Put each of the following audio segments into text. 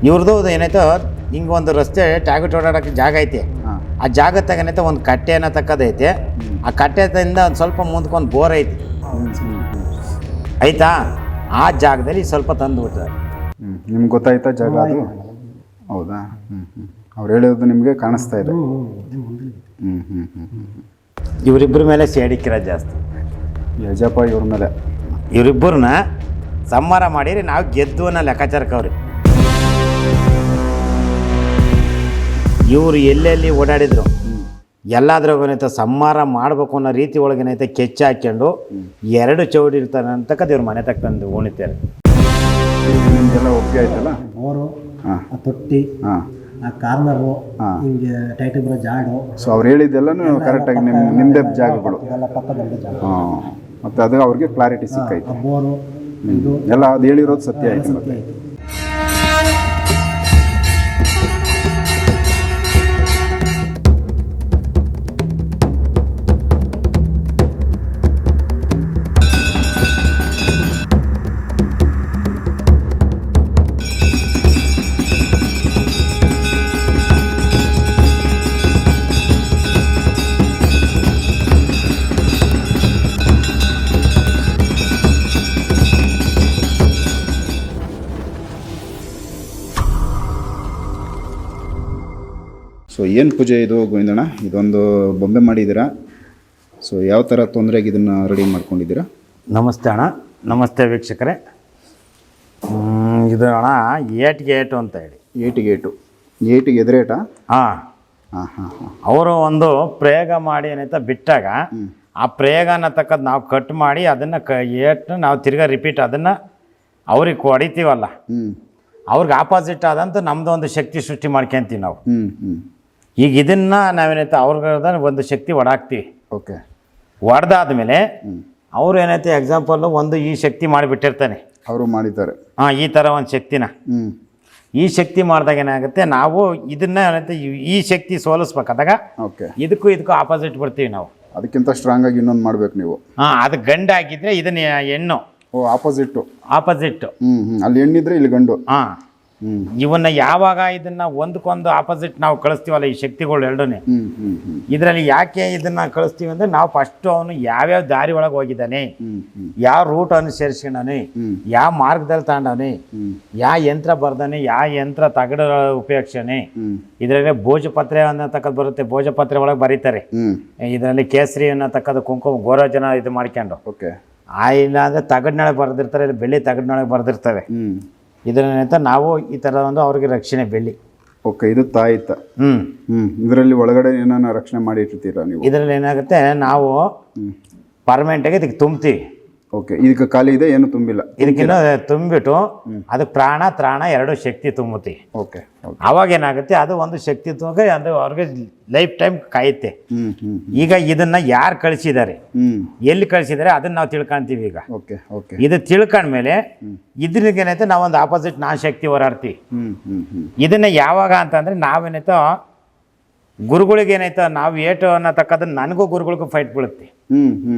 ಇವ್ರದ್ದು ಏನೈತೋ ಹಿಂಗೆ ಒಂದು ರಸ್ತೆ ಟ್ಯಾಗುಟ್ ಓಡಾಡೋಕ್ಕೆ ಜಾಗ ಐತೆ. ಆ ಜಾಗ ತಗನೈತೆ ಒಂದು ಕಟ್ಟೆ ಅನ್ನೋ ತಕ್ಕದೈತೆ. ಆ ಕಟ್ಟೆದಿಂದ ಒಂದು ಸ್ವಲ್ಪ ಮುಂದ್ಕೊಂಡು ಬೋರ್ ಐತಿ ಆಯ್ತಾ. ಆ ಜಾಗದಲ್ಲಿ ಸ್ವಲ್ಪ ತಂದು ಬಿಟ್ಟಿದ್ದಾರೆ. ನಿಮ್ಗೆ ಗೊತ್ತಾಯ್ತಾ ಜಾಗ ಅದು? ಹೌದಾ? ಅವ್ರು ಹೇಳೋದು ನಿಮಗೆ ಕಾಣಿಸ್ತಾ ಇದೆ. ಇವರಿಬ್ಬರ ಮೇಲೆ ಸೇಡಿಕ್ಕಿರೋ ಜಾಸ್ತಿ. ಯಜಪ್ಪ ಇವ್ರ ಮೇಲೆ ಇವರಿಬ್ಬರನ್ನ ಸಂಹಾರ ಮಾಡಿರಿ ನಾವು ಗೆದ್ದು ಅನ್ನೋ ಲೆಕ್ಕಾಚಾರಕ್ಕವ್ರಿ. ಇವರು ಎಲ್ಲೆಲ್ಲಿ ಓಡಾಡಿದ್ರು ಎಲ್ಲಾದ್ರಾಗೇನೈತೆ ಸಂಹಾರ ಮಾಡಬೇಕು ಅನ್ನೋ ರೀತಿ ಒಳಗೇನೈತೆ ಕೆಚ್ಚ ಹಾಕ್ಕೊಂಡು 2 ಚೌಡಿ ಇರ್ತಾನೆ ಅಂತಕ್ಕದ್ದು ಇವ್ರ ಮನೆ ತಕ್ಕಂದು ಉಣಿತಾರೆ. ನಿಮಗೆಲ್ಲ ಒಪ್ಪಿಗೆ ಆಯ್ತಲ್ಲ? ಬೋರು, ಆ ತೊಟ್ಟಿ, ಆ ಕಾರ್ನರು, ಹಿಂಗೆ ಟೈಟ್ ಬರೋ ಜಾಡು. ಸೊ ಅವ್ರು ಹೇಳಿದ್ದೆಲ್ಲನೂ ಕರೆಕ್ಟಾಗಿ ನಿಮ್ಮದೇ ಜಾಗಗಳು ಇದೆಲ್ಲ ಪಕ್ಕದಲ್ಲಿ ಜಾಗ. ಮತ್ತು ಅದು ಅವ್ರಿಗೆ ಕ್ಲಾರಿಟಿ ಸಿಕ್ಕೈತೆ. ಆ ಬೋರು ಎಲ್ಲ ಅದು ಹೇಳಿರೋದು ಸತ್ಯ ಆಯ್ತು. ಮತ್ತೆ ಸೊ ಏನು ಪೂಜೆ ಇದು ಗೋವಿಂದಣ್ಣ? ಇದೊಂದು ಬೊಂಬೆ ಮಾಡಿದ್ದೀರಾ. ಸೊ ಯಾವ ಥರ ತೊಂದರೆಗೆ ಇದನ್ನು ರೆಡಿ ಮಾಡ್ಕೊಂಡಿದ್ದೀರಾ? ನಮಸ್ತೆ ಅಣ್ಣ. ನಮಸ್ತೆ ವೀಕ್ಷಕರೇ. ಇದು ಅಣ್ಣ ಏಟಿಗೆ ಏಟು ಅಂತ ಹೇಳಿ. ಏಟಿಗೆ ಎದುರೇಟಾ? ಹಾಂ. ಅವರು ಒಂದು ಪ್ರಯೋಗ ಮಾಡಿ ಏನೈತೆ ಬಿಟ್ಟಾಗ ಆ ಪ್ರಯೋಗ ಅನ್ನತಕ್ಕದ್ದು ನಾವು ಕಟ್ ಮಾಡಿ ಅದನ್ನು ಏಟು ನಾವು ತಿರ್ಗಾ ರಿಪೀಟ್ ಅದನ್ನು ಅವ್ರಿಗೆ ಹೊಡಿತೀವಲ್ಲ, ಅವ್ರಿಗೆ ಆಪೋಸಿಟ್ ಆದಂತ ನಮ್ಮದು ಒಂದು ಶಕ್ತಿ ಸೃಷ್ಟಿ ಮಾಡ್ಕೊಂತೀವಿ ನಾವು. ಈಗ ಇದನ್ನು ನಾವೇನೈತೆ ಅವ್ರಿಗೆ ಒಂದು ಶಕ್ತಿ ಹೊಡಾಕ್ತೀವಿ. ಓಕೆ. ಹೊಡೆದಾದ್ಮೇಲೆ ಅವ್ರು ಏನೈತೆ ಎಕ್ಸಾಂಪಲ್ಲು ಒಂದು ಈ ಶಕ್ತಿ ಮಾಡಿಬಿಟ್ಟಿರ್ತಾನೆ, ಅವರು ಮಾಡಿದ್ದಾರೆ. ಈ ಥರ ಒಂದು ಶಕ್ತಿನ ಈ ಶಕ್ತಿ ಮಾಡಿದಾಗ ಏನಾಗುತ್ತೆ, ನಾವು ಇದನ್ನ ಏನೈತೆ ಈ ಶಕ್ತಿ ಸೋಲಿಸ್ಬೇಕಾದಾಗ ಓಕೆ ಇದಕ್ಕೂ ಆಪೋಸಿಟ್ ಬರ್ತೀವಿ ನಾವು. ಅದಕ್ಕಿಂತ ಸ್ಟ್ರಾಂಗ್ ಆಗಿ ಇನ್ನೊಂದು ಮಾಡ್ಬೇಕು ನೀವು. ಅದು ಗಂಡು ಆಗಿದ್ರೆ ಇದನ್ನ ಹೆಣ್ಣು. ಓ, ಆಪೋಸಿಟ್ಟು. ಅಲ್ಲಿ ಹೆಣ್ಣಿದ್ರೆ ಇಲ್ಲಿ ಗಂಡು. ಇವನ್ನ ಯಾವಾಗ ಇದನ್ನ ಒಂದಕ್ಕೊಂದು ಆಪೋಸಿಟ್ ನಾವು ಕಳಿಸ್ತೀವಲ್ಲ ಈ ಶಕ್ತಿಗಳು ಎರಡನೇ, ಇದರಲ್ಲಿ ಯಾಕೆ ಇದನ್ನ ಕಳಿಸ್ತೀವಿ ಅಂದ್ರೆ ನಾವು ಫಸ್ಟ್ ಅವನು ಯಾವ್ಯಾವ ದಾರಿ ಒಳಗೆ ಹೋಗಿದ್ದಾನೆ, ಯಾವ ರೂಟ್ ಅನುಸರಿಸ್ಕೊಂಡಾನೆ, ಯಾವ ಮಾರ್ಗದಲ್ಲಿ ತಗೊಂಡವನೆ, ಯಾವ ಯಂತ್ರ ಬರ್ದಾನೆ, ಯಾವ ಯಂತ್ರ ತಗಡ ಉಪಯೋಗಿಸ್ಯಾನೆ. ಇದರಲ್ಲಿ ಭೋಜಪತ್ರೆ ಅನ್ನತಕ್ಕದ್ದು ಬರುತ್ತೆ, ಭೋಜಪತ್ರೆ ಒಳಗೆ ಬರೀತಾರೆ. ಇದರಲ್ಲಿ ಕೇಸರಿ ಅನ್ನತಕ್ಕದ್ದು ಕುಂಕುಮ ಗೋರೋಜನ ಇದು ಮಾಡ್ಕೊಂಡು, ಇಲ್ಲ ಅಂದ್ರೆ ತಗಡ್ನೊಳಗೆ ಬರೆದಿರ್ತಾರೆ, ಇಲ್ಲಿ ಬೆಳ್ಳಿ ತಗಡ್ನೊಳಗೆ ಬರೆದಿರ್ತವೆ. ಇದರಿಂದ ನಾವು ಈ ಥರ ಒಂದು ಅವ್ರಿಗೆ ರಕ್ಷಣೆ ಬೆಳ್ಳಿ. ಓಕೆ, ಇದು ತಾಯಿತ. ಇದರಲ್ಲಿ ಒಳಗಡೆ ಏನಾನ ರಕ್ಷಣೆ ಮಾಡಿ ಇಟ್ಟಿರ್ತೀರಾ ನೀವು? ಇದರಲ್ಲಿ ಏನಾಗುತ್ತೆ, ನಾವು ಪರ್ಮನೆಂಟಾಗಿ ಇದಕ್ಕೆ ತುಂಬ್ತೀವಿ. ಓಕೆ, ಇದಕ್ಕೆ ಖಾಲಿ ಇದೆ, ಏನು ತುಂಬಿಲ್ಲ. ಇದಕ್ಕಿನ್ನ ತುಂಬಿಬಿಟ್ಟು ಅದಕ್ಕೆ ಪ್ರಾಣ ತ್ರಾಣ 2 ಶಕ್ತಿ ತುಂಬುತ್ತೀವಿ. ಓಕೆ. ಅವಾಗ ಏನಾಗುತ್ತೆ, ಅದು ಒಂದು ಶಕ್ತಿ ತುಂಬ ಅದು ಅವ್ರಿಗೆ ಲೈಫ್ ಟೈಮ್ ಕಾಯುತ್ತೆ. ಈಗ ಇದನ್ನ ಯಾರು ಕಳಿಸಿದ್ದಾರೆ, ಎಲ್ಲಿ ಕಳಿಸಿದ್ದಾರೆ ಅದನ್ನ ನಾವು ತಿಳ್ಕೊಂತೀವಿ. ಈಗ ಇದು ತಿಳ್ಕೊಂಡ್ಮೇಲೆ ಇದ್ರಿಗೆ ಏನೈತೆ ನಾವೊಂದು ಆಪೋಸಿಟ್ ಶಕ್ತಿ ಹೋರಾಡ್ತೀವಿ. ಇದನ್ನ ಯಾವಾಗ ಅಂತಂದ್ರೆ ನಾವೇನೈತೋ ಗುರುಗಳಿಗೆ ಏನೈತೋ ನಾವು ಏಟು ಅನ್ನತಕ್ಕದನ್ನ ನನಗೂ ಗುರುಗಳಿಗೂ ಫೈಟ್ ಬೀಳುತ್ತೆ.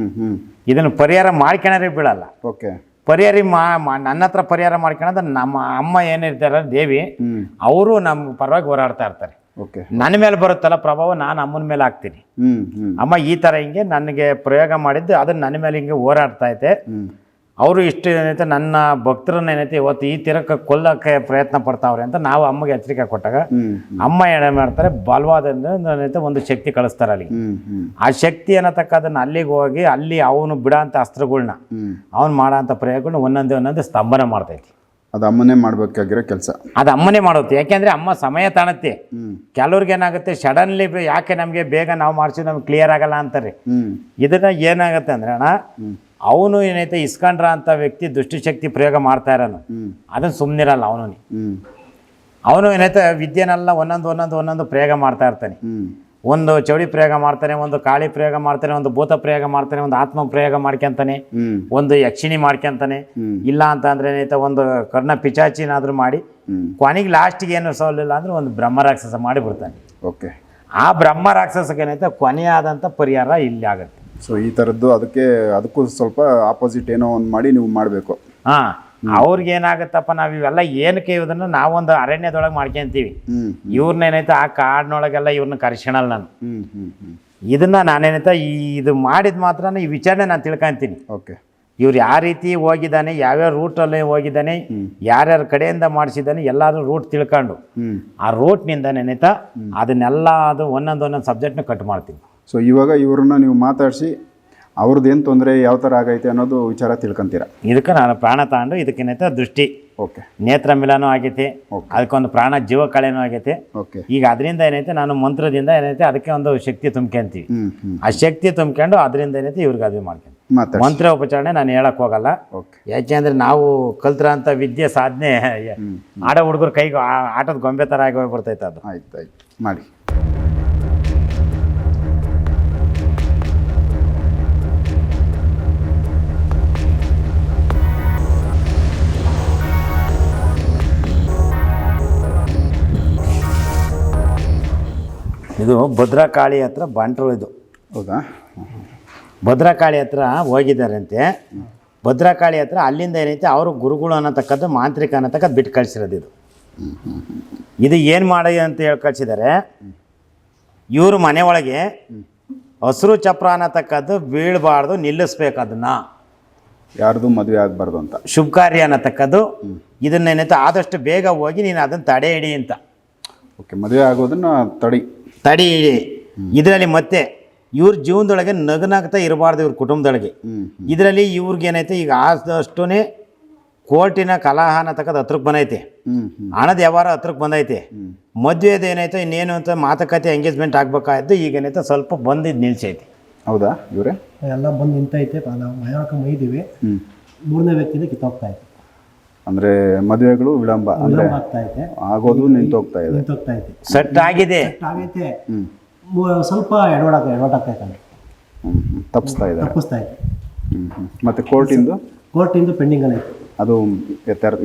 ಇದನ್ನು ಪರಿಹಾರ ಮಾಡ್ಕೊಳೋರಿಗೆ ಬೀಳಲ್ಲ. ಪರಿಹಾರ ನನ್ನ ಹತ್ರ ಪರಿಹಾರ ಮಾಡ್ಕೊಳೋದು ನಮ್ಮ ಅಮ್ಮ ಏನಿರ್ತಾರ ದೇವಿ, ಅವರು ನಮ್ಮ ಪರವಾಗಿ ಹೋರಾಡ್ತಾ ಇರ್ತಾರೆ. ನನ್ನ ಮೇಲೆ ಬರುತ್ತಲ್ಲ ಪ್ರಭಾವ, ನಾನು ಅಮ್ಮನ ಮೇಲೆ ಹಾಕ್ತೀನಿ. ಅಮ್ಮ ಈ ಥರ ಹಿಂಗೆ ನನಗೆ ಪ್ರಯೋಗ ಮಾಡಿದ್ದು ಅದನ್ನ ನನ್ನ ಮೇಲೆ ಹಿಂಗೆ ಹೋರಾಡ್ತಾ ಐತೆ. ಅವರು ಇಷ್ಟು ಏನೈತೆ ನನ್ನ ಭಕ್ತರನ್ನ ಏನೈತೆ ಇವತ್ತು ಈ ತೀರಕ್ಕೆ ಕೊಲ್ಲಕ್ಕೆ ಪ್ರಯತ್ನ ಪಡ್ತಾವ್ರೆ ಅಂತ ನಾವು ಅಮ್ಮಗೆ ಎಚ್ಚರಿಕೆ ಕೊಟ್ಟಾಗ ಅಮ್ಮ ಏನೇ ಮಾಡ್ತಾರೆ, ಬಲವಾದ ಒಂದು ಶಕ್ತಿ ಕಳಿಸ್ತಾರೆ ಅಲ್ಲಿಗೆ. ಆ ಶಕ್ತಿ ಅನ್ನತಕ್ಕದನ್ನ ಅಲ್ಲಿಗೆ ಹೋಗಿ ಅಲ್ಲಿ ಅವನು ಬಿಡೋಂಥ ಅಸ್ತ್ರಗಳನ್ನ ಅವನು ಮಾಡೋಂಥ ಪ್ರಯೋಗಗಳನ್ನ ಒಂದೊಂದೇ ಸ್ತಂಭನ ಮಾಡ್ತೈತಿ. ಅದು ಅಮ್ಮನೇ ಮಾಡ್ಬೇಕಾಗಿರೋ ಕೆಲಸ, ಅದು ಅಮ್ಮನೇ ಮಾಡುತ್ತೆ. ಯಾಕೆಂದ್ರೆ ಅಮ್ಮ ಸಮಯ ತಾಣತ್ತೆ. ಕೆಲವ್ರಿಗೆ ಏನಾಗುತ್ತೆ, ಸಡನ್ಲಿ ಯಾಕೆ ನಮಗೆ ಬೇಗ ನಾವು ಮಾಡಿಸಿದ್ರೆ ನಮ್ಗೆ ಕ್ಲಿಯರ್ ಆಗಲ್ಲ ಅಂತಾರೆ. ಇದನ್ನ ಏನಾಗುತ್ತೆ ಅಂದ್ರೆ ಅಣ್ಣ, ಅವನು ಏನೈತೆ ಇಸ್ಕೊಂಡ್ರ ಅಂತ ವ್ಯಕ್ತಿ ದುಷ್ಟಶಕ್ತಿ ಪ್ರಯೋಗ ಮಾಡ್ತಾ ಇರೋನು, ಅದನ್ನು ಸುಮ್ಮನಿರಲ್ಲ. ಅವನು ಏನೈತೆ ವಿದ್ಯೆನೆಲ್ಲ ಒಂದೊಂದು ಪ್ರಯೋಗ ಮಾಡ್ತಾ ಇರ್ತಾನೆ. ಒಂದು ಚೌಡಿ ಪ್ರಯೋಗ ಮಾಡ್ತಾನೆ, ಒಂದು ಕಾಳಿ ಪ್ರಯೋಗ ಮಾಡ್ತಾನೆ, ಒಂದು ಭೂತ ಪ್ರಯೋಗ ಮಾಡ್ತಾನೆ, ಒಂದು ಆತ್ಮ ಪ್ರಯೋಗ ಮಾಡ್ಕೊಂತಾನೆ, ಒಂದು ಯಕ್ಷಿಣಿ ಮಾಡ್ಕೊಂತಾನೆ. ಇಲ್ಲ ಅಂತ ಅಂದ್ರೆ ಏನೈತೆ ಒಂದು ಕರ್ಣ ಪಿಚಾಚಿನಾದ್ರೂ ಮಾಡಿ ಕೊನೆಗೆ ಲಾಸ್ಟಿಗೆ ಏನು ಸೋಲಿಲ್ಲ ಅಂದ್ರೆ ಒಂದು ಬ್ರಹ್ಮ ರಾಕ್ಷಸ ಮಾಡಿ ಬಿಡ್ತಾನೆ. ಆ ಬ್ರಹ್ಮ ರಾಕ್ಷಸಕ್ಕೆ ಏನೈತೆ ಕೊನೆಯಾದಂಥ ಪರಿಹಾರ ಇಲ್ಲಿ ಆಗುತ್ತೆ. ಸೊ ಈ ಥರದ್ದು ಅದಕ್ಕೂ ಸ್ವಲ್ಪ ಆಪೋಸಿಟ್ ಏನೋ ಒಂದು ಮಾಡಿ ನೀವು ಮಾಡಬೇಕು. ಅವ್ರಿಗೆ ಏನಾಗುತ್ತಪ್ಪ ನಾವು ಇವೆಲ್ಲ ಏನಕ್ಕೆ ಇದನ್ನು ನಾವೊಂದು ಅರಣ್ಯದೊಳಗೆ ಮಾಡ್ಕೊಂತೀವಿ. ಇವ್ರನ್ನೇನೈತೆ ಆ ಕಾಡಿನೊಳಗೆಲ್ಲ ಇವ್ರನ್ನ ಕರ್ಸ್ಕೊಳಲ್ಲ ನಾನು. ಇದನ್ನು ನಾನೇನೈತೆ ಇದು ಮಾಡಿದ ಮಾತ್ರ ಈ ವಿಚಾರಣೆ ನಾನು ತಿಳ್ಕೊಂತೀನಿ. ಓಕೆ, ಇವ್ರು ಯಾವ ರೀತಿ ಹೋಗಿದ್ದಾನೆ, ಯಾವ್ಯಾವ ರೂಟಲ್ಲಿ ಹೋಗಿದ್ದಾನೆ, ಯಾರ್ಯಾರ ಕಡೆಯಿಂದ ಮಾಡಿಸಿದ್ದಾನೆ, ಎಲ್ಲಾದ್ರೂ ರೂಟ್ ತಿಳ್ಕೊಂಡು ಆ ರೂಟ್ನಿಂದ ನೆನೆತಾ ಅದನ್ನೆಲ್ಲ ಅದು ಒಂದೊಂದು ಸಬ್ಜೆಕ್ಟ್ನ ಕಟ್ ಮಾಡ್ತೀನಿ. ಸೊ ಇವಾಗ ಇವ್ರನ್ನ ನೀವು ಮಾತಾಡಿಸಿ ಅವ್ರದ್ದು ಏನು ತೊಂದರೆ ಯಾವ ಥರ ಆಗೈತೆ ಅನ್ನೋದು ವಿಚಾರ ತಿಳ್ಕೊಂತೀರ. ಇದಕ್ಕೆ ನಾನು ಪ್ರಾಣ ತಗೊಂಡು ಇದಕ್ಕೇನೈತೆ ದೃಷ್ಟಿ, ಓಕೆ, ನೇತ್ರ ಮಿಲನೂ ಆಗೈತೆ, ಅದಕ್ಕೊಂದು ಪ್ರಾಣ ಜೀವ ಕಳೆನೂ ಆಗೈತೆ. ಓಕೆ, ಈಗ ಅದರಿಂದ ಏನೈತೆ ನಾನು ಮಂತ್ರದಿಂದ ಏನೈತೆ ಅದಕ್ಕೆ ಒಂದು ಶಕ್ತಿ ತುಂಬ್ಕೊಂತೀವಿ. ಆ ಶಕ್ತಿ ತುಂಬ್ಕೊಂಡು ಅದರಿಂದ ಏನೈತೆ ಇವ್ರಿಗೆ ಅದು ಮಾಡ್ಕೊಂಡು ಮಂತ್ರ ಉಪಚಾರಣೆ ನಾನು ಹೇಳಕ್ ಹೋಗಲ್ಲ. ಯಾಕೆಂದ್ರೆ ನಾವು ಕಲ್ತಿರೋಂಥ ವಿದ್ಯೆ ಸಾಧನೆ ಆಡೋ ಹುಡುಗರ ಕೈಗೆ ಆಟದ ಗೊಂಬೆ ಥರ ಆಗಿ ಹೋಗ್ಬಿಡ್ತೈತೆ ಅದು. ಆಯ್ತು ಮಾಡಿ. ಇದು ಭದ್ರಕಾಳಿ ಹತ್ರ ಬಂಟ್ರು. ಇದು ಹೌದಾ? ಭದ್ರಕಾಳಿ ಹತ್ರ ಹೋಗಿದ್ದಾರಂತೆ. ಭದ್ರಕಾಳಿ ಹತ್ರ ಅಲ್ಲಿಂದ ಏನೈತೆ ಅವರು ಗುರುಗಳು ಅನ್ನತಕ್ಕದ್ದು ಮಾಂತ್ರಿಕ ಅನ್ನತಕ್ಕದ್ದು ಬಿಟ್ಟು ಕಳಿಸಿರೋದು. ಇದು ಏನು ಮಾಡಿ ಅಂತ ಹೇಳಿ ಕಳಿಸಿದ್ದಾರೆ. ಇವರು ಮನೆ ಒಳಗೆ ಹಸಿರು ಚಪ್ರ ಅನ್ನತಕ್ಕದ್ದು ಬೀಳಬಾರ್ದು, ನಿಲ್ಲಿಸ್ಬೇಕು ಅದನ್ನು. ಯಾರ್ದು ಮದುವೆ ಆಗಬಾರ್ದು ಅಂತ ಶುಭ ಕಾರ್ಯ ಅನ್ನತಕ್ಕದ್ದು ಇದನ್ನೇನೈತೆ ಆದಷ್ಟು ಬೇಗ ಹೋಗಿ ನೀನು ಅದನ್ನು ತಡೆ ಹಿಡಿ ಅಂತ. ಓಕೆ, ಮದುವೆ ಆಗೋದನ್ನ ತಡಿ ಹಿಡಿ. ಇದರಲ್ಲಿ ಮತ್ತೆ ಇವ್ರ ಜೀವನದೊಳಗೆ ನಗನಾಗ್ತಾ ಇರಬಾರ್ದು ಇವ್ರ ಕುಟುಂಬದೊಳಗೆ. ಇದರಲ್ಲಿ ಇವ್ರಿಗೇನೈತೆ ಈಗ ಆದಷ್ಟು ಕೋರ್ಟಿನ ಕಲಹ ಅನ್ನತಕ್ಕದ್ದು ಹತ್ರಕ್ಕೆ ಬಂದೈತೆ, ಹಣದ ವ್ಯವಹಾರ ಹತ್ರಕ್ಕೆ ಬಂದೈತೆ. ಮದುವೆದು ಏನೈತೆ ಇನ್ನೇನು ಅಂತ ಮಾತುಕತೆ ಎಂಗೇಜ್ಮೆಂಟ್ ಆಗ್ಬೇಕಾಯ್ತು. ಈಗೇನೈತೆ ಸ್ವಲ್ಪ ಬಂದಿದ್ದು ನಿಲ್ಸೈತೆ. ಹೌದಾ? ಇವರೇ ಎಲ್ಲ ಬಂದು ನಿಂತೈತೆ. ನಾವು ಮನೆಯೊಳಗೆ ಮೈದೀವಿ, ಮೂರನೇ ವ್ಯಕ್ತಿಯಿಂದ ಕಿತ್ತೋಗ್ತಾ ಐತೆ. ಅಂದರೆ ಮದುವೆಗಳು ವಿಳಂಬ ಅಂದರೆ ಆಗ್ತಾ ಐತೆ, ಆಗೋದು ನಿಂತೋಗ್ತಾ ಇದೆ. ಸೆಟ್ ಆಗಿದೆ, ಆಗೈತೆ. ಸ್ವಲ್ಪ ಎಡವಟ್ಟಾಗ್ತೈತೆ, ತಪ್ಪಿಸ್ತಾ ಇದೆ. ಮತ್ತು ಕೋರ್ಟಿಂದು ಪೆಂಡಿಂಗಲ್ಲಿ ಐತೆ, ಅದು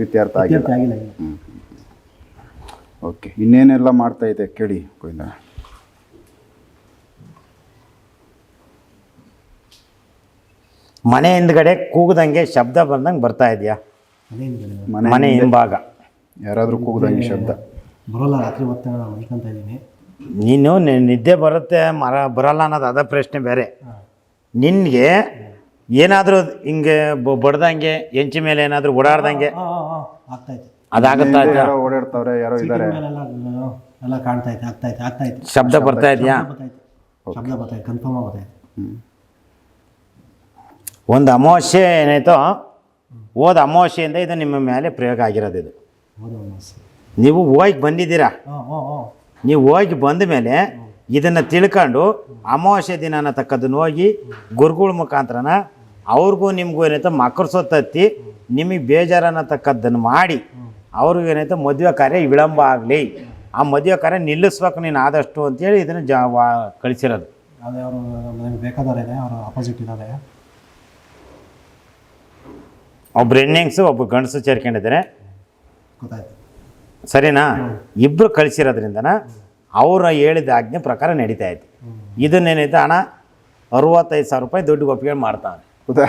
ಇತ್ಯರ್ಥ ಆಗಿಲ್ಲ. ಆಗಿಲ್ಲ. ಓಕೆ, ಇನ್ನೇನೆಲ್ಲ ಮಾಡ್ತಾ ಇದೆ ಕೇಳಿ ಗೋವಿಂದ. ಮನೆ ಹಿಂದ್ಗಡೆ ಕೂಗದಂಗೆ ಶಬ್ದ ಬಂದಂಗೆ ಬರ್ತಾ ಇದೆಯಾ? ಮನೆ ಹಿಂಭಾಗ ಯಾರಾದರೂ ಕೂಗದಂಗೆ ಶಬ್ದ ಬರೋಲ್ಲ. ರಾತ್ರಿ ಹೊತ್ತು ಮಲ್ಕೊಂತ ಇದ್ದೀನಿ. ನೀನು ನಿದ್ದೆ ಬರುತ್ತೆ ಬರಲ್ಲ ಅನ್ನೋದು ಅದ ಪ್ರಶ್ನೆ ಬೇರೆ. ನಿನಗೆ ಏನಾದರೂ ಹಿಂಗೆ ಬಡ್ದಂಗೆ ಹೆಂಚಿ ಮೇಲೆ ಏನಾದರೂ ಓಡಾಡ್ದಂಗೆ ಆಗ್ತಾಯಿತ್ತು. ಅದಾಗುತ್ತಾ? ಯಾರೋ ಓಡಾಡ್ತಾವ್ರೆ, ಯಾರೋ ಇದ್ದಾರೆ, ಎಲ್ಲ ಕಾಣ್ತೈತೆ. ಆಗ್ತಾಯಿತ್ತು. ಶಬ್ದ ಬರ್ತಾ ಇದೆಯಾ? ಶಬ್ದ ಬರ್ತೈತೆ, ಕನ್ಫರ್ಮ್ ಆಗುತ್ತೆ. ಒಂದು ಅಮಾವಾಸ್ಯೆ ಏನಾಯ್ತೋ, ಹೋದ ಅಮಾವಾಸ್ಯೆಯಿಂದ ಇದು ನಿಮ್ಮ ಮೇಲೆ ಪ್ರಯೋಗ ಆಗಿರೋದು. ಇದು ನೀವು ಹೋಗಿ ಬಂದಿದ್ದೀರಾ. ನೀವು ಹೋಗಿ ಬಂದ ಮೇಲೆ ಇದನ್ನು ತಿಳ್ಕೊಂಡು ಅಮಾವಾಸ್ಯೆ ದಿನ ಅನ್ನತಕ್ಕದ್ದನ್ನು ಹೋಗಿ ಗುರುಗಳ ಮುಖಾಂತರನ ಅವ್ರಿಗೂ ನಿಮಗೂ ಏನೈತೆ ಮಕರ್ಸೋತತ್ತಿ ನಿಮಗೆ ಬೇಜಾರು ಅನ್ನತಕ್ಕದ್ದನ್ನು ಮಾಡಿ ಅವ್ರಿಗೂ ಏನೈತೆ ಮದುವೆ ಕಾರ್ಯ ವಿಳಂಬ ಆಗಲಿ, ಆ ಮದುವೆ ಕಾರ್ಯ ನಿಲ್ಲಿಸ್ಬೇಕು ನೀನು ಆದಷ್ಟು ಅಂತೇಳಿ ಇದನ್ನು ಕಳಿಸಿರೋದು. ಅದೇ ಅವರು ನನಗೆ ಬೇಕಾದವರೇನೆ, ಅವರು ಅಪೋಸಿಟ್ ಇದ್ದಾರೆ. ಒಬ್ರು ಹೆಣ್ಣಿಂಗ್ಸು ಒಬ್ಬ ಗಂಡಸು ಸೇರ್ಕೊಂಡಿದ್ದಾರೆ, ಗೊತ್ತಾಯ್ತು. ಸರಿನಾ? ಇಬ್ಬರು ಕಳಿಸಿರೋದ್ರಿಂದನ ಅವರು ಹೇಳಿದ ಆಜ್ಞೆ ಪ್ರಕಾರ ನಡೀತಾ ಐತಿ. ಇದನ್ನೇನೈತೆ ಹಣ 65,000 ರೂಪಾಯಿ ದುಡ್ಡು ಒಪ್ಪಿಗೆ ಮಾಡ್ತಾನೆ. ಹೌದಾ?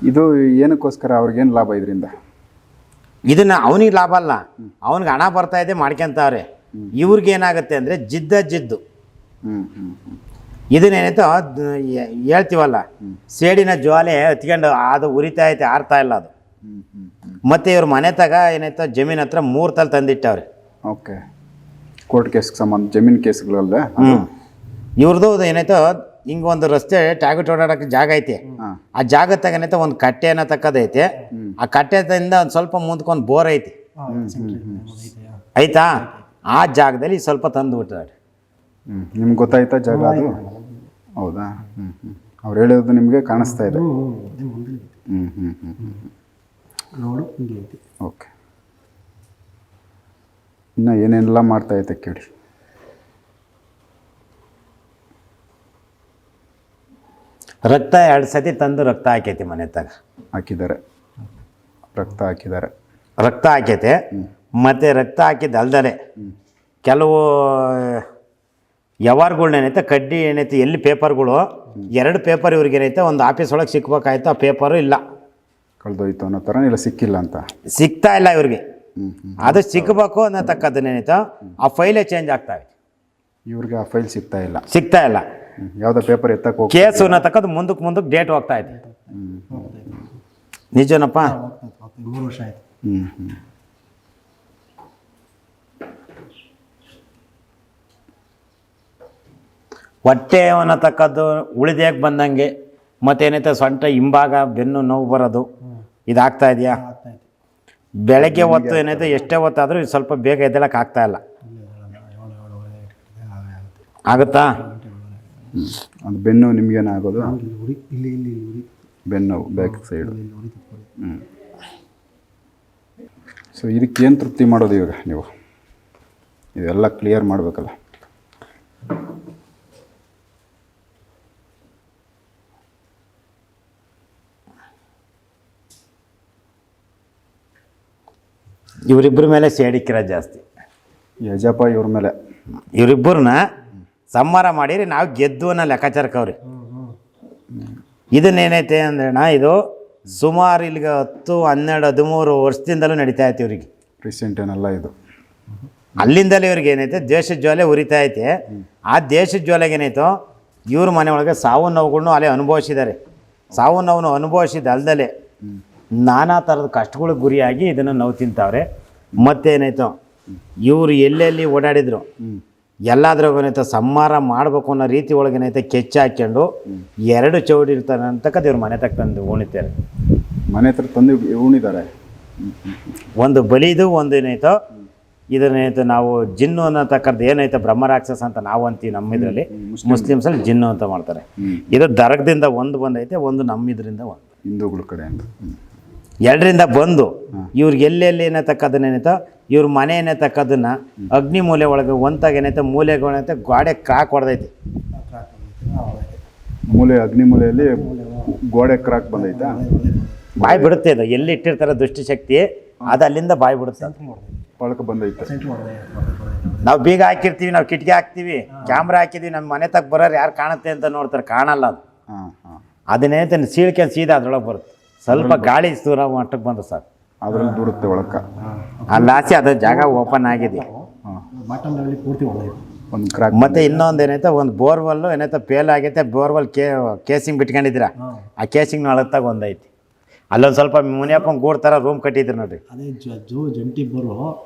ಇದು ಏನಕ್ಕೋಸ್ಕರ ಅವ್ರಿಗೇನು ಲಾಭ ಇದರಿಂದ? ಇದನ್ನ ಅವನಿಗೆ ಲಾಭ ಅಲ್ಲ, ಅವನಿಗೆ ಹಣ ಬರ್ತಾ ಇದೆ ಮಾಡ್ಕೊಂತವ್ರೆ. ಇವ್ರಿಗೇನಾಗುತ್ತೆ ಅಂದರೆ ಜಿದ್ದು ಇದನ್ನೇನೈತೆ ಹೇಳ್ತೀವಲ್ಲ, ಸೇಡಿನ ಜ್ವಾಲೆ ಹತ್ಕೊಂಡು ಅದು ಉರಿತಾ ಐತೆ, ಆರ್ತಾ ಇಲ್ಲ ಅದು. ಮತ್ತು ಇವ್ರ ಮನೆ ತಗ ಏನೈತೆ ಜಮೀನು ಹತ್ರ 3 ತಲೆ ತಂದಿಟ್ಟವ್ರೆ. ಓಕೆ, ಕೋರ್ಟ್ ಕೇಸ್ಗೆ ಸಂಬಂಧ ಜಮೀನು ಕೇಸ್ಗಳಲ್ಲ. ಇವ್ರದ್ದು ಏನೈತೆ ಹಿಂಗೆ ಒಂದು ರಸ್ತೆ ಟ್ಯಾಗುಟ್ ಓಡಾಡೋಕ್ಕೆ ಜಾಗ ಐತೆ. ಆ ಜಾಗ ತಗನೈತೆ ಒಂದು ಕಟ್ಟೆ ಅನ್ನತಕ್ಕದೈತೆ. ಆ ಕಟ್ಟೆದಿಂದ ಒಂದು ಸ್ವಲ್ಪ ಮುಂದ್ಕೊಂಡು ಬೋರ್ ಐತಿ ಆಯ್ತಾ? ಆ ಜಾಗದಲ್ಲಿ ಸ್ವಲ್ಪ ತಂದು ಬಿಟ್ಟಾರೆ. ನಿಮ್ಗೆ ಗೊತ್ತಾಯ್ತಾ ಜಾಗ ಅದು? ಹೌದಾ? ಅವ್ರು ಹೇಳೋದು ನಿಮಗೆ ಕಾಣಿಸ್ತಾ ಇದೆ? ನೋಡು. ಓಕೆ, ಇನ್ನು ಏನೆಲ್ಲ ಮಾಡ್ತಾ ಐತೆ ಕೇಳಿ. ರಕ್ತ 2 ಸತಿ ತಂದು ರಕ್ತ ಹಾಕೈತಿ ಮನೆ ತಗ ಹಾಕಿದ್ದಾರೆ. ರಕ್ತ ಹಾಕೈತೆ. ಮತ್ತು ರಕ್ತ ಹಾಕಿದ್ದು ಅಲ್ದಲೆ ಕೆಲವು ವ್ಯವಹಾರಗಳ್ನೇನೈತೆ ಕಡ್ಡಿ ಏನೈತೆ ಎಲ್ಲಿ ಪೇಪರ್ಗಳು 2 ಪೇಪರ್ ಇವ್ರಿಗೇನೈತೆ ಒಂದು ಆಫೀಸ್ ಒಳಗೆ ಸಿಕ್ಬೇಕಾಯ್ತು. ಆ ಪೇಪರು ಇಲ್ಲ, ಕಳೆದೋಯ್ತು ಅನ್ನೋ ಥರ ಇಲ್ಲ, ಸಿಕ್ಕಿಲ್ಲ ಅಂತ. ಸಿಗ್ತಾ ಇಲ್ಲ ಇವ್ರಿಗೆ. ಹ್ಞೂ. ಅದು ಸಿಕ್ಕಬೇಕು ಅನ್ನತಕ್ಕದ್ದನ್ನೇನೈತೋ ಆ ಫೈಲೇ ಚೇಂಜ್ ಆಗ್ತಾವೆ. ಇವ್ರಿಗೆ ಆ ಫೈಲ್ ಸಿಗ್ತಾ ಇಲ್ಲ. ಯಾವುದೋ ಪೇಪರ್ ಎತ್ತಕ್ಕೆ ಹೋಗಿ ಕೇಸು ಅನ್ನತಕ್ಕದ್ದು ಮುಂದಕ್ಕೆ ಡೇಟ್ ಹೋಗ್ತಾ ಇದೆ. ನಿಜನಪ್ಪ. 3 ವರ್ಷ ಆಯ್ತು. ಹೊಟ್ಟೆ ಅನ್ನತಕ್ಕದ್ದು ಉಳಿದೇಗೆ ಬಂದಂಗೆ ಮತ್ತೇನೈತೆ ಸೊಂಟ ಹಿಂಭಾಗ ಬೆನ್ನು ನೋವು ಬರೋದು ಇದಾಗ್ತಾ ಇದೆಯಾ? ಬೆಳಗ್ಗೆ ಹೊತ್ತು ಏನೈತೆ ಎಷ್ಟೇ ಹೊತ್ತಾದರೂ ಸ್ವಲ್ಪ ಬೇಗ ಎದ್ದೇಳಕ್ಕೆ ಆಗ್ತಾ ಇಲ್ಲ. ಆಗುತ್ತಾ? ಅದು ಬೆನ್ನು ನಿಮ್ಗೇನಾಗೋದು? ಬೆನ್ನು ಬ್ಯಾಕ್ ಸೈಡು. ಸೊ ಇದಕ್ಕೇನು ತೃಪ್ತಿ ಮಾಡೋದು ಇವಾಗ ನೀವು? ಇದೆಲ್ಲ ಕ್ಲಿಯರ್ ಮಾಡಬೇಕಲ್ಲ. ಇವರಿಬ್ಬರ ಮೇಲೆ ಸೇಡಿಕ್ಕಿರ ಜಾಸ್ತಿ. ಯಜಪ್ಪ ಇವ್ರ ಮೇಲೆ ಇವರಿಬ್ಬರನ್ನ ಸಂಹಾರ ಮಾಡಿರಿ ನಾವು ಗೆದ್ದು ಅನ್ನೋ ಲೆಕ್ಕಾಚಾರಕ್ಕವ್ರಿ. ಇದನ್ನೇನೈತೆ ಅಂದ್ರಣ್ಣ, ಇದು ಸುಮಾರು ಇಲ್ಲಿಗೆ 10, 12, 13 ವರ್ಷದಿಂದಲೂ ನಡೀತಾ ಐತೆ ಇವ್ರಿಗೆ. ರೀಸೆಂಟ್ ಏನಲ್ಲ ಇದು. ಅಲ್ಲಿಂದಲೇ ಇವ್ರಿಗೆ ಏನೈತೆ ದೇಶದ ಜ್ವಾಲೆ ಉರಿತಾ ಐತೆ. ಆ ದೇಶದ ಜ್ವಾಲೆಗೆ ಏನಾಯ್ತು, ಇವ್ರ ಮನೆ ಒಳಗೆ ಸಾವು ನೋವುಗಳ್ನು ಅಲ್ಲೇ ಅನುಭವಿಸಿದ್ದಾರೆ. ಸಾವು ನೋವನ್ನು ಅನುಭವಿಸಿದ ಅಲ್ದಲೆ ನಾನಾ ಥರದ ಕಷ್ಟಗಳಿಗೆ ಗುರಿಯಾಗಿ ಇದನ್ನು ನೋವು ತಿಂತಾವ್ರೆ. ಮತ್ತೇನಾಯ್ತು, ಇವರು ಎಲ್ಲೆಲ್ಲಿ ಓಡಾಡಿದ್ರು ಎಲ್ಲಾದ್ರಾಗ ಏನೈತೆ ಸಂಹಾರ ಮಾಡಬೇಕು ಅನ್ನೋ ರೀತಿ ಒಳಗೇನೈತೆ ಕೆಚ್ಚ ಹಾಕ್ಕೊಂಡು 2 ಚೌಡಿ ಇರ್ತಾರೆ ಅಂತಕ್ಕದ್ದು ಇವ್ರ ಮನೆ ತಕ್ಕ ತಂದು ಉಣಿತಾರೆ. ಮನೆ ಹತ್ರ ತಂದು ಉಣಿದ್ದಾರೆ. ಒಂದು ಬಲಿದು ಒಂದು ಏನಾಯ್ತೋ ಇದನ್ನೇನಾಯ್ತು ನಾವು ಜಿನ್ನು ಅನ್ನತಕ್ಕದ್ದು ಏನೈತೆ ಬ್ರಹ್ಮರಾಕ್ಷಸ ಅಂತ ನಾವು ಅಂತೀವಿ. ನಮ್ಮ ಇದರಲ್ಲಿ ಮುಸ್ಲಿಮ್ಸಲ್ಲಿ ಜಿನ್ನು ಅಂತ ಮಾಡ್ತಾರೆ. ಇದು ದರ್ಗದಿಂದ ಒಂದು ಬಂದೈತೆ, ಒಂದು ನಮ್ಮಿದ್ರಿಂದ ಒಂದು ಹಿಂದೂಗಳ ಕಡೆ ಅಂತ. 2ರಿಂದ ಬಂದು ಇವ್ರಿಗೆ ಎಲ್ಲೆಲ್ಲಿ ಏನತಕ್ಕದನ್ನೇನೈತೋ ಇವ್ರ ಮನೆ ಏನತಕ್ಕದನ್ನ ಅಗ್ನಿ ಮೂಲೆ ಒಳಗೆ ಒಂತಾಗ ಏನೈತೆ ಮೂಲೆಗಳೈತೆ ಗೋಡೆ ಕ್ರಾಕ್ ಹೊಡೆದೈತಿ. ಮೂಲೆ ಅಗ್ನಿ ಮೂಲೆಯಲ್ಲಿ ಗೋಡೆ ಕ್ರಾಕ್ ಬಂದೈತಾ? ಬಾಯಿ ಬಿಡುತ್ತೆ. ಅದು ಎಲ್ಲಿ ಇಟ್ಟಿರ್ತಾರೆ ದುಷ್ಟಶಕ್ತಿ ಅದು ಅಲ್ಲಿಂದ ಬಾಯಿ ಬಿಡುತ್ತೆ. ಪಳಕ ಬಂದೈತೆ. ನಾವು ಬೀಗ ಹಾಕಿರ್ತೀವಿ, ನಾವು ಕಿಟಕಿ ಹಾಕ್ತೀವಿ, ಕ್ಯಾಮ್ರಾ ಹಾಕಿದ್ದೀವಿ, ನಮ್ಮ ಮನೆ ತಕ್ಕ ಬರೋರು ಯಾರು ಕಾಣುತ್ತೆ ಅಂತ ನೋಡ್ತಾರೆ, ಕಾಣಲ್ಲ ಅದು. ಅದನ್ನೇನೈತೆ ಸೀಳ್ಕೊಂಡು ಸೀದಾ ಅದ್ರೊಳಗೆ ಬರುತ್ತೆ. ಸ್ವಲ್ಪ ಗಾಳಿ ದೂರ ಮಟ್ಟಕ್ಕೆ ಬಂದು ಸರ್ ಅದ್ರಲ್ಲಿ ದೂರುತ್ತೆ ಒಳಕ. ಅಲ್ಲಾಚೆ ಅದು ಜಾಗ ಓಪನ್ ಆಗಿದೆ. ಒಂದು ಕ್ರಾಕ್. ಮತ್ತೆ ಇನ್ನೊಂದು ಏನೈತೆ, ಒಂದು ಬೋರ್ವೆಲ್ಲು ಏನೈತೆ ಫೇಲ್ ಆಗೈತೆ. ಬೋರ್ವೆಲ್ ಕೇಸಿಂಗ್ ಬಿಟ್ಕೊಂಡಿದ್ದೀರಾ, ಆ ಕೇಸಿಂಗ್ ಒಳತ್ತಾಗ ಒಂದೈತಿ. ಅಲ್ಲೊಂದು ಸ್ವಲ್ಪ ಮುನಿಯಪ್ಪನ ಗೂಡ್ ಥರ ರೂಮ್ ಕಟ್ಟಿದ್ರು ನೋಡ್ರಿ. ಅದೇ ಜಂಟಿ ಇಬ್ಬರು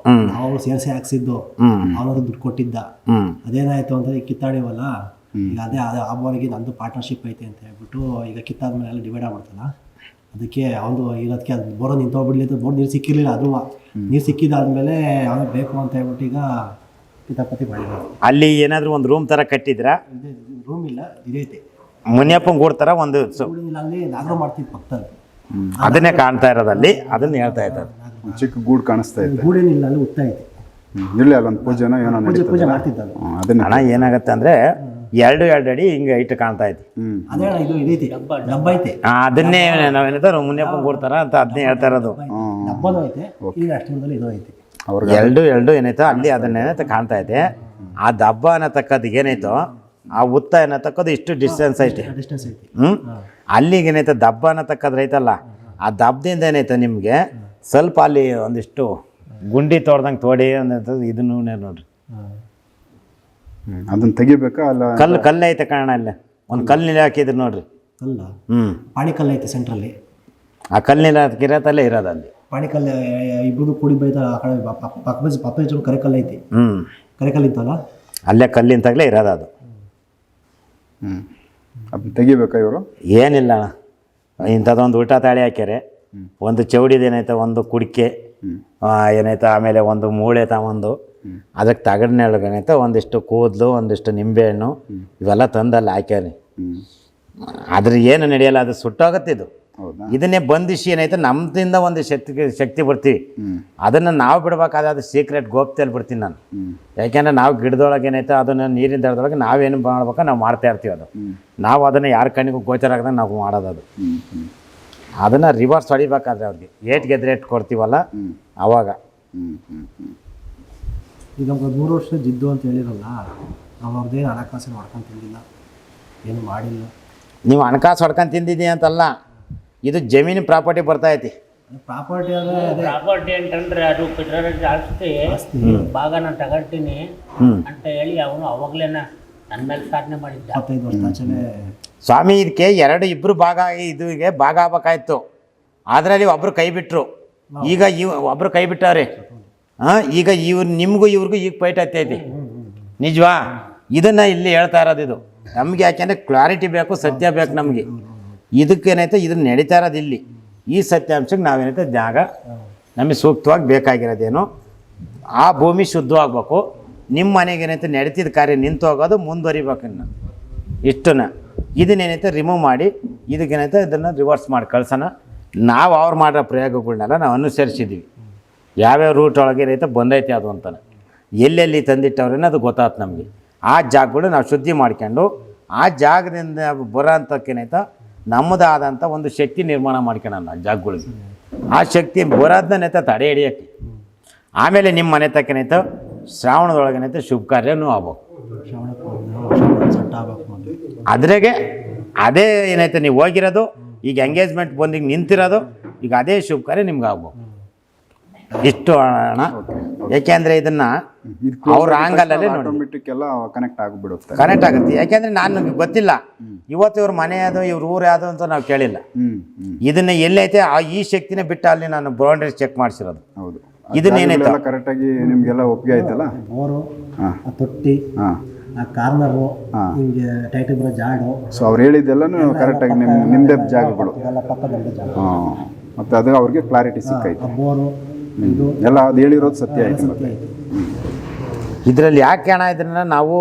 ನಾವು ಸೇರಿಸಿ ಹಾಕ್ಸಿದ್ದು, ಅವನವರು ದುಡ್ಡು ಕೊಟ್ಟಿದ್ದ. ಅದೇನಾಯ್ತು ಅಂತಂದ್ರೆ ಕಿತ್ತಾಡಿವಲ್ಲ, ಈಗ ಅದೇ ಆ ಬೋರಿಗೆ ನಂದು ಪಾರ್ಟ್ನರ್ಶಿಪ್ ಐತೆ ಅಂತ ಹೇಳ್ಬಿಟ್ಟು ಈಗ ಕಿತ್ತಾದ್ಮೇಲೆ ಎಲ್ಲ ಡಿವೈಡ್ ಆಗ್ಬಿಡ್ತಲ್ಲ, ಅದಕ್ಕೆ ಅವನು ಇರೋದಕ್ಕೆ ಅದು ಬೋರ್ ನಿಂತೋಗ್ಬಿಡ್ಲಿ ಅಂತ ಬೋರ್ ನೀರು ಸಿಕ್ಕಿರಲಿಲ್ಲ. ಅದು ನೀರು ಸಿಕ್ಕಿದಾದ್ಮೇಲೆ ಅವನು ಬೇಕು ಅಂತ ಹೇಳ್ಬಿಟ್ಟು ಈಗ ಕಿತಾಪತಿ ಮಾಡಿದ್ರು. ಅಲ್ಲಿ ಏನಾದರೂ ಒಂದು ರೂಮ್ ಥರ ಕಟ್ಟಿದ್ರಾ? ರೂಮ್ ಇಲ್ಲ, ಇದೈತೆ ಮುನಿಯಪ್ಪನ ಗೂಡ್ ಥರ ಒಂದು ಅಲ್ಲಿ ನಾಗರ ಮಾಡ್ತಿದ್ದು ಪಕ್ಕದಲ್ಲಿ. ಅದನ್ನೇ ಕಾಣ್ತಾ ಇರೋದಲ್ಲಿ, ಅದನ್ನ ಹೇಳ್ತಾ ಇದ್ದಾರೆ. ಚಿಕ್ಕ ಗೂಡು ಕಾಣಿಸ್ತಾ ಇದೆ. ಗೂಡೇನಿಲ್ಲ, ಅಲ್ಲಿ ಉತ್ತಾ ಐತೆ. ಇರಲಿ ಅಲ್ಲೊಂದು ಪೂಜೆನೋ ಏನೋ ಪೂಜೆ ಮಾಡ್ತಿದ್ದ. ಅದನ್ನ ಹಣ ಏನಾಗತ್ತೆ ಅಂದರೆ 2 ಅಡಿ ಹಿಂಗೆ ಐಟ್ ಕಾಣ್ತಾ ಐತಿ. ಅದೇ ಇದು ಇದೈತಿ, ಡಬ್ಬ ಐತೆ. ಅದನ್ನೇ ನಾವೇನಿದ್ರು ಮುನಿಯಪ್ಪನ ಗೂಡ್ ಥರ ಅಂತ ಅದನ್ನೇ ಹೇಳ್ತಾ ಇರೋದು. ಡಬ್ಬನೂ ಐತೆ, ಈಗ ಅಷ್ಟೊಂದಲ್ಲಿ ಇದು ಐತಿ. 2 ಏನೈತೋ ಅಲ್ಲಿ ಅದನ್ನೇನೈತೆ ಕಾಣ್ತಾ ಐತೆ. ಆ ದಬ್ಬ ಅನ್ನತಕ್ಕದ್ದು ಏನೈತೋ ಆ ಉತ್ತ ಏನತಕ್ಕದ್ದು ಇಷ್ಟು ಡಿಸ್ಟೆನ್ಸ್ ಐತೆ. ಅಲ್ಲಿಗೆ ಏನೈತೆ ದಬ್ಬ ಅನ್ನತಕ್ಕದ್ದು ಐತಲ್ಲ, ಆ ದಬ್ಬದಿಂದ ಏನೈತೆ ನಿಮಗೆ ಸ್ವಲ್ಪ ಅಲ್ಲಿ ಒಂದಿಷ್ಟು ಗುಂಡಿ ತೋಡ್ದಂಗೆ ತೋಡಿ ಅನ್ನೋದು ಇದನ್ನು ನೋಡ್ರಿ. ಅದನ್ನ ತೆಗಿಬೇಕಾ? ಅಲ್ಲ ಕಲ್ಲು ಐತೆ ಕಾರಣ ಅಲ್ಲೇ ಒಂದು ಕಲ್ಲಿನ ಹಾಕಿದ್ರು ನೋಡ್ರಿ. ಕಲ್ಲ ಪಾಣಿಕಲ್ಲು ಐತೆ ಸೆಂಟ್ರಲ್ಲಿ. ಆ ಕಲ್ಲಿನ ಕಿರತಲ್ಲೇ ಇರೋದು ಅಲ್ಲಿ. ಪಾಣಿಕಲ್ಲು ಇಬ್ಬರು ಕೂಡಿ ಬೈತ ಪಪ್ಪ ಕರೆಕಲ್ಲು ಐತಿ. ಕರೆಕಲ್ಲು ಇತ್ತಲ್ಲ, ಅಲ್ಲೇ ಕಲ್ಲಿಂತಾಗಲೇ ಇರೋದು ಅದು. ಅದನ್ನ ತೆಗಿಬೇಕಾ ಇವರು? ಏನಿಲ್ಲ, ಇಂಥದ್ದೊಂದು ಊಟ ತಾಳಿ ಹಾಕ್ಯಾರೆ, ಒಂದು ಚೌಡಿದೇನೈತೆ, ಒಂದು ಕುಡಿಕೆ ಏನೈತೆ, ಆಮೇಲೆ ಒಂದು ಮೂಳೆ ತಗೊಂಡು ಅದಕ್ಕೆ ತಗಡಿನೊಳಗೇನೈತೆ ಒಂದಿಷ್ಟು ಕೂದಲು, ಒಂದಿಷ್ಟು ನಿಂಬೆಹಣ್ಣು ಇವೆಲ್ಲ ತಂದಲ್ಲಿ ಹಾಕ್ಯಾರಿ. ಅದ್ರ ಏನು ನಡೆಯಲ್ಲ, ಅದು ಸುಟ್ಟೋಗತ್ತೆ. ಇದು ಇದನ್ನೇ ಬಂದಿಸಿ ಏನೈತೆ ನಮ್ದಿಂದ ಒಂದು ಶಕ್ತಿ ಬರ್ತೀವಿ. ಅದನ್ನು ನಾವು ಬಿಡ್ಬೇಕಾದ್ರೆ ಅದು ಸೀಕ್ರೆಟ್ ಗೋಪ್ತಿಯಲ್ಲಿ ಬಿಡ್ತೀನಿ ನಾನು. ಯಾಕೆಂದರೆ ನಾವು ಗಿಡದೊಳಗೆ ಏನೈತೆ ಅದನ್ನು ನೀರಿನ ದಡದೊಳಗೆ ನಾವೇನು ಮಾಡ್ಬೇಕು ನಾವು ಮಾಡ್ತಾ ಇರ್ತೀವಿ. ಅದು ನಾವು ಅದನ್ನು ಯಾರ ಕಣ್ಣಿಗೂ ಗೋಚರ ಆಗದಂಗೆ ನಾವು ಮಾಡೋದು. ಅದು ಅದನ್ನು ರಿವರ್ಸ್ ಹೊಡಿಬೇಕಾದ್ರೆ ಅವ್ರಿಗೆ ಏಟ್ ಗೆದ್ರೆ ಏಟ್ ಕೊಡ್ತೀವಲ್ಲ ಅವಾಗ. ಈಗ 3 ವರ್ಷ ಜಿದ್ದು ಅಂತ ಹೇಳಿರಲ್ಲ, ನಾವು ಅವ್ರದ್ದೇನು ಹಣಕಾಸು ಹೊಡ್ಕೊಂಡು ತಿಂದಿಲ್ಲ, ಏನು ಮಾಡಿಲ್ಲ. ನೀವು ಹಣಕಾಸು ಹೊಡ್ಕೊಂಡು ತಿಂದಿದ್ದೀವಿ ಅಂತಲ್ಲ, ಇದು ಜಮೀನು ಪ್ರಾಪರ್ಟಿ ಬರ್ತಾ ಐತಿ. ಪ್ರಾಪರ್ಟಿ ಅಂದರೆ ಅದೇ ಪ್ರಾಪರ್ಟಿ ಅಂತಂದ್ರೆ ಅದು ಪಿಟ್ರಾಜ್ ಆಸ್ತಿ ಭಾಗ ನಾನು ತಗೊಳ್ತೀನಿ ಅಂತ ಹೇಳಿ ಅವನು ಅವಾಗ್ಲೇನ ನನ್ನ ಮೇಲೆ ಸಾಧನೆ ಮಾಡಿದ್ದ. 25 ವರ್ಷ ಆಚೆನೆ ಸ್ವಾಮಿ ಇದಕ್ಕೆ ಇಬ್ಬರು ಭಾಗ ಇದುಗೆ ಭಾಗ ಆಗ್ಬೇಕಾಯ್ತು. ಅದರಲ್ಲಿ ಒಬ್ಬರು ಕೈ ಬಿಟ್ಟರು. ಈಗ ಒಬ್ಬರು ಕೈ ಬಿಟ್ಟವ್ರೆ. ಈಗ ನಿಮಗೂ ಇವ್ರಿಗೂ ಈಗ ಫೈಟ್ ಆಗ್ತೈತಿ. ನಿಜವಾ? ಇದನ್ನು ಇಲ್ಲಿ ಹೇಳ್ತಾ ಇರೋದು. ಇದು ನಮಗೆ ಯಾಕೆಂದರೆ ಕ್ಲಾರಿಟಿ ಬೇಕು, ಸತ್ಯ ಬೇಕು ನಮಗೆ. ಇದಕ್ಕೇನೈತೆ ಇದನ್ನು ನಡೀತಾ ಇರೋದು ಇಲ್ಲಿ. ಈ ಸತ್ಯಾಂಶಕ್ಕೆ ನಾವೇನೈತೆ ಜಾಗ ನಮಗೆ ಸೂಕ್ತವಾಗಿ ಬೇಕಾಗಿರೋದೇನು, ಆ ಭೂಮಿ ಶುದ್ಧವಾಗಬೇಕು. ನಿಮ್ಮ ಮನೆಗೇನೈತೆ ನಡೀತಿದ್ದ ಕಾರ್ಯ ನಿಂತು ಹೋಗೋದು ಮುಂದುವರಿಬೇಕು. ಇನ್ನು ಇಷ್ಟನ್ನ ಇದನ್ನೇನೈತೆ ರಿಮೂವ್ ಮಾಡಿ ಇದಕ್ಕೇನೈತೆ ಇದನ್ನು ರಿವರ್ಸ್ ಮಾಡಿ ಕಳ್ಸೋಣ. ನಾವು ಅವ್ರು ಮಾಡೋ ಪ್ರಯೋಗಗಳನ್ನೆಲ್ಲ ನಾವು ಅನುಸರಿಸಿದ್ದೀವಿ. ಯಾವ್ಯಾವ ರೂಟ್ ಒಳಗೆ ಏನೈತೆ ಬಂದೈತೆ ಅದು ಅಂತಾನೆ, ಎಲ್ಲೆಲ್ಲಿ ತಂದಿಟ್ಟವ್ರೇನೋ ಅದು ಗೊತ್ತಾಯ್ತು ನಮಗೆ. ಆ ಜಾಗಗಳು ನಾವು ಶುದ್ಧಿ ಮಾಡ್ಕೊಂಡು ಆ ಜಾಗದಿಂದ ಬರೋ ಅಂಥಕ್ಕೇನೈತೆ ನಮ್ಮದಾದಂಥ ಒಂದು ಶಕ್ತಿ ನಿರ್ಮಾಣ ಮಾಡ್ಕೊಳ್ಳೋಣ ಆ ಜಾಗಗಳಿಗೆ. ಆ ಶಕ್ತಿ ಬರೋದನ್ನೈತೆ ತಡೆ ಹಿಡಿಯೋಕ್ಕೆ. ಆಮೇಲೆ ನಿಮ್ಮ ಮನೆ ತಕ್ಕೇನೈತೆ ಶ್ರಾವಣದೊಳಗೇನೈತೆ ಶುಭ ಕಾರ್ಯನೂ ಆಗ್ಬೇಕು. ಶ್ರಾವಣ ಸೆಟ್ ಆಗಬೇಕು ಅಂದರೆ ಅದ್ರಾಗೆ ಅದೇ ಏನೈತೆ ನೀವು ಹೋಗಿರೋದು, ಈಗ ಎಂಗೇಜ್ಮೆಂಟ್ ಬಂದಿಗೆ ನಿಂತಿರೋದು, ಈಗ ಅದೇ ಶುಭ ಕಾರ್ಯ ನಿಮ್ಗೆ ಆಗ್ಬೇಕು. ಇಷ್ಟು ಅಣ್ಣ. ಯಾಕೆಂದರೆ ಇದನ್ನು ಅವ್ರ ಆಂಗಲಲ್ಲೇ ನೋಡಿ ಆಟೋಮೆಟಿಕ್ ಎಲ್ಲ ಕನೆಕ್ಟ್ ಆಗಿಬಿಡುತ್ತೆ. ಕನೆಕ್ಟ್ ಆಗುತ್ತೆ. ಯಾಕೆಂದರೆ ನನಗೆ ಗೊತ್ತಿಲ್ಲ ಇವತ್ತು ಇವ್ರ ಮನೆ ಯಾವುದು ಇವ್ರ ಊರು ಯಾವುದು ಅಂತ ನಾವು ಕೇಳಿಲ್ಲ. ಇದನ್ನು ಎಲ್ಲೈತೆ ಈ ಶಕ್ತಿನೇ ಬಿಟ್ಟು ಅಲ್ಲಿ ನಾನು ಬೌಂಡ್ರೀಸ್ ಚೆಕ್ ಮಾಡಿಸಿರೋದು. ಹೌದು, ಇದನ್ನೇನೈತೆ ಕರೆಕ್ಟಾಗಿ ನಿಮಗೆಲ್ಲ ಒಪ್ಪಿಗೆ ಆಯ್ತಲ್ಲ. ಬೋರು, ಆ ತೊಟ್ಟಿ, ಆ ಕಾರ್ನರು, ಹಿಂಗೆ ಟೈಟ್ ಬರೋ ಜಾಡು, ಸೊ ಅವ್ರು ಹೇಳಿದ್ದೆಲ್ಲನೂ ಕರೆಕ್ಟಾಗಿ ನಿಮ್ಮದೇ ಜಾಗಗಳು ಎಲ್ಲ ಪಕ್ಕದಲ್ಲೇ ಜಾಗ. ಮತ್ತು ಅದು ಅವ್ರಿಗೆ ಕ್ಲಾರಿಟಿ ಸಿಕ್ಕೈತೆ. ಆ ಬೋರು ಇದು ಎಲ್ಲ ಅದು ಹೇಳಿರೋದು ಸತ್ಯ ಆಯ್ತು. ಮತ್ತೆ ಇದರಲ್ಲಿ ಯಾಕೆ ಹಣ ಇದನ್ನ ನಾವು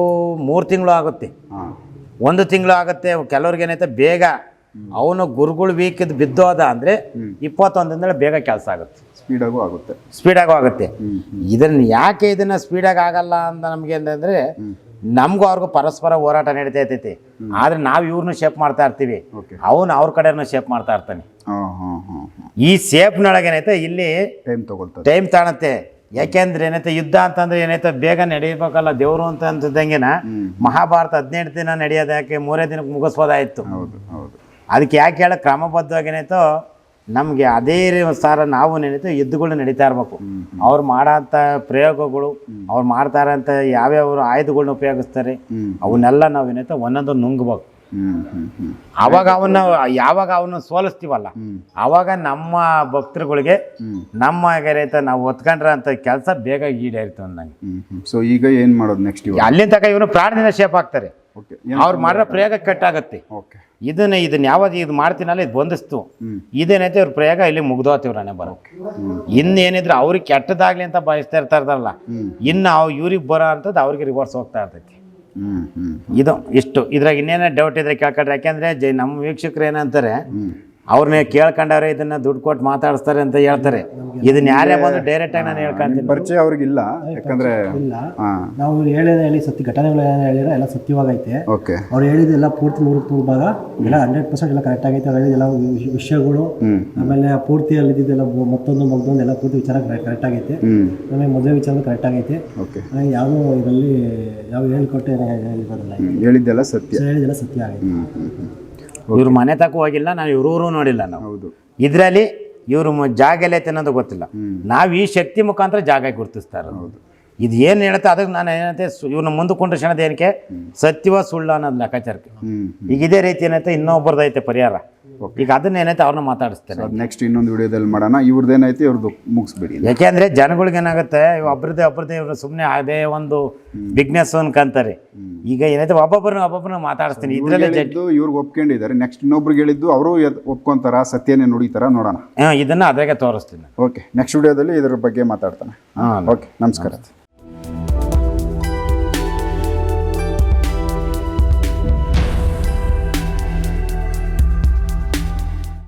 3 ತಿಂಗಳು ಆಗುತ್ತೆ, 1 ತಿಂಗಳು ಆಗುತ್ತೆ. ಕೆಲವ್ರಿಗೆ ಏನೈತೆ ಬೇಗ ಅವನು ಗುರುಗಳು ವೀಕಿದ್ದು ಬಿದ್ದೋದ ಅಂದರೆ 21 ದಿನದಲ್ಲಿ ಬೇಗ ಕೆಲಸ ಆಗುತ್ತೆ, ಸ್ಪೀಡಾಗೂ ಆಗುತ್ತೆ. ಇದನ್ನು ಯಾಕೆ ಇದನ್ನು ಸ್ಪೀಡಾಗಿ ಆಗಲ್ಲ ಅಂತ ನಮಗೆ ಅಂತಂದರೆ ನಮಗೂ ಅವ್ರಿಗೂ ಪರಸ್ಪರ ಹೋರಾಟ ನಡೀತಾ ಇರ್ತೈತಿ. ಆದರೆ ನಾವು ಇವ್ರನ್ನೂ ಶೇಪ್ ಮಾಡ್ತಾ ಇರ್ತೀವಿ, ಅವನು ಅವ್ರ ಕಡೆಯೂ ಶೇಪ್ ಮಾಡ್ತಾ ಇರ್ತಾನೆ. ಈ ಶೇಪ್ನೊಳಗೆ ಏನೈತೆ ಇಲ್ಲಿ ಟೈಮ್ ತಾಣತ್ತೆ. ಯಾಕೆಂದ್ರೆ ಏನೈತೆ ಯುದ್ಧ ಅಂತಂದ್ರೆ ಏನೈತೆ ಬೇಗ ನಡೀಬೇಕಲ್ಲ ದೇವರು ಅಂತಂದಿದ್ದಂಗೆನ ಮಹಾಭಾರತ 18 ದಿನ ನಡೆಯೋದು ಯಾಕೆ 3 ದಿನಕ್ಕೆ ಮುಗಿಸ್ಬೋದಾಯಿತು. ಅದಕ್ಕೆ ಯಾಕೆ ಹೇಳ ಕ್ರಮಬದ್ಧವಾಗಿ ಏನಾಯ್ತೋ ನಮಗೆ ಅದೇ ಸಾರ ನಾವು ಏನಾಯ್ತು ಯುದ್ಧಗಳು ನಡೀತಾ ಇರಬೇಕು. ಅವ್ರು ಮಾಡೋಂಥ ಪ್ರಯೋಗಗಳು, ಅವ್ರು ಮಾಡ್ತಾ ಇರೋಂಥ ಯಾವ್ಯಾವ ಆಯುಧಗಳನ್ನ ಉಪಯೋಗಿಸ್ತಾರೆ ಅವನ್ನೆಲ್ಲ ನಾವು ಏನಾಯ್ತು ಒಂದೊಂದು ನುಂಗ್ಬೇಕು. ಯಾವಾಗ ಅವನ್ನ ಸೋಲಿಸ್ತೀವಲ್ಲ ಆವಾಗ ನಮ್ಮ ಭಕ್ತರುಗಳಿಗೆ ನಮ್ಮ ನಾವು ಒತ್ಕೊಂಡ್ರ ಅಂತ ಕೆಲಸ ಬೇಗ ಈಡೇರಿತು ಅಂದಂಗೆ. ಸೊ ಈಗ ಏನ್ ಮಾಡೋದು ನೆಕ್ಸ್ಟ್? ಅಲ್ಲಿಂದ ತನಕ ಇವನು ಪ್ರಾಣದಿಂದ ಶೇಪ್ ಆಗ್ತಾರೆ. ಅವ್ರು ಮಾಡಿರೋ ಪ್ರಯೋಗ ಕಟ್ಟಾಗತ್ತೆ. ಇದನ್ನ ಯಾವಾಗ ಇದು ಮಾಡ್ತೀನಲ್ಲ ಇದು ಬಂದಿಸ್ತು ಇದೇನೈತೆ ಇವ್ರ ಪ್ರಯೋಗ ಇಲ್ಲಿ ಮುಗ್ದೋತಿವ್ರನೆ ಬರೋಕೆ. ಇನ್ನೇನಿದ್ರೆ ಅವ್ರಿಗೆ ಕೆಟ್ಟದಾಗ್ಲಿ ಅಂತ ಬಯಸ್ತಾ ಇರ್ತಾರಲ್ಲ, ಇನ್ನು ಇವ್ರಿಗೆ ಬರೋ ಅಂಥದ್ದು ಅವ್ರಿಗೆ ರಿವರ್ಸ್ ಹೋಗ್ತಾ ಇರ್ತೈತಿ. ಇದು ಇಷ್ಟು. ಇದ್ರಾಗ ಇನ್ನೇನೋ ಡೌಟ್ ಇದ್ರೆ ಕೇಳ್ಕೊಂಡ್ರೆ, ಯಾಕೆಂದ್ರೆ ನಮ್ಮ ವೀಕ್ಷಕರು ಏನಂತಾರೆ ಅವ್ರನ್ನೇ ಕೇಳ್ಕೊಂಡವ್ರೆ ಇದನ್ನ ದುಡ್ಡು ಕೊಟ್ಟು ಮಾತಾಡಿಸ್ತಾರೆ ಅಂತ ಹೇಳ್ತಾರೆ. ಇದನ್ನ ಯಾರೇ ಬಂದು ಡೈರೆಕ್ಟ್ ಆಗಿ ನಾನು ಹೇಳ್ಕೊಂತೀನಿ. ಪರಿಚಯ ಅವ್ರಿಗಿಲ್ಲ, ಯಾಕಂದ್ರೆ ನಾವು ಹೇಳಿ ಸತ್ಯ ಘಟನೆಗಳು ಹೇಳಿದ್ರೆ ಎಲ್ಲ ಸತ್ಯವಾಗೈತೆ. ಅವ್ರು ಹೇಳಿದೆಲ್ಲ ಪೂರ್ತಿ 100% ಭಾಗ ಎಲ್ಲ 100% ಎಲ್ಲ ಕರೆಕ್ಟ್ ಆಗೈತೆ. ಅವ್ರು ಹೇಳಿದೆಲ್ಲ ವಿಷಯಗಳು, ಆಮೇಲೆ ಪೂರ್ತಿಯಲ್ಲಿ ಇದ್ದಿದ್ದೆಲ್ಲ ಮತ್ತೊಂದು ಎಲ್ಲ ಪೂರ್ತಿ ವಿಚಾರ ಕರೆಕ್ಟ್ ಆಗೈತೆ. ಆಮೇಲೆ ಮದುವೆ ವಿಚಾರ ಕರೆಕ್ಟ್ ಆಗೈತೆ. ಯಾವುದೋ ಇದರಲ್ಲಿ ಯಾವ ಹೇಳ್ಕೊಟ್ಟೆ ಹೇಳಿದ್ದೆಲ್ಲ ಸತ್ಯ ಆಗೈತೆ. ಇವ್ರ ಮನೆ ತಕ್ಕ ಹೋಗಿಲ್ಲ, ನಾವು ಇವ್ರೂರು ನೋಡಿಲ್ಲ. ನಾವು ಇದರಲ್ಲಿ ಇವರು ಜಾಗ ಎಲ್ಲೈತೆ ಅನ್ನೋದು ಗೊತ್ತಿಲ್ಲ. ನಾವು ಈ ಶಕ್ತಿ ಮುಖಾಂತರ ಜಾಗ ಗುರುತಿಸ್ತಾ ಇರೋದು. ಇದು ಏನು ಹೇಳುತ್ತೆ ಅದಕ್ಕೆ ನಾನು ಏನಂತೆ ಇವ್ರನ್ನ ಮುಂದೆ ಕೊಂಡ್ರೆ ಏನಕ್ಕೆ ಸತ್ಯವ ಸುಳ್ಳು ಅನ್ನೋದು ಲೆಕ್ಕಾಚಾರಕ್ಕೆ. ಈಗ ಇದೇ ರೀತಿ ಏನೈತೆ ಇನ್ನೊಬ್ಬರದ್ದು ಐತೆ ಪರಿಹಾರ. ಈಗ ಅದನ್ನ ಏನೈತೆ ಅವ್ರನ್ನ ಮಾತಾಡಿಸ್ತೇನೆ. ನೆಕ್ಸ್ಟ್ ಇನ್ನೊಂದು ವಿಡಿಯೋದಲ್ಲಿ ಮಾಡೋಣ. ಇವ್ರದ್ದೇನೈತೆ ಇವ್ರದ್ದು ಮುಗಿಸ್ಬಿಡಿ. ಯಾಕೆಂದ್ರೆ ಜನಗಳಿಗೆ ಏನಾಗುತ್ತೆ ಒಬ್ಬರದೇ ಇವ್ರು ಸುಮ್ಮನೆ ಅದೇ ಒಂದು ಬಿಗ್ನೆಸ್ ಅನ್ಕಂತಾರೆ. ಈಗ ಏನೈತೆ ಒಬ್ಬೊಬ್ಬರನ್ನ ಮಾತಾಡಿಸ್ತೀನಿ. ಇದ್ರಲ್ಲೇ ಇವ್ರಿಗೆ ಒಪ್ಕೊಂಡಿದ್ದಾರೆ. ನೆಕ್ಸ್ಟ್ ಇನ್ನೊಬ್ರಿಗೆ ಹೇಳಿದ್ದು ಅವರು ಒಪ್ಕೊಂತಾರ, ಸತ್ಯನೇ ನುಡಿತಾರ, ನೋಡೋಣ. ಇದನ್ನ ಅದ್ರಾಗೆ ತೋರಿಸ್ತೀನಿ. ಓಕೆ, ನೆಕ್ಸ್ಟ್ ವಿಡಿಯೋದಲ್ಲಿ ಇದ್ರ ಬಗ್ಗೆ ಮಾತಾಡ್ತಾನೆ. ಓಕೆ, ನಮಸ್ಕಾರ.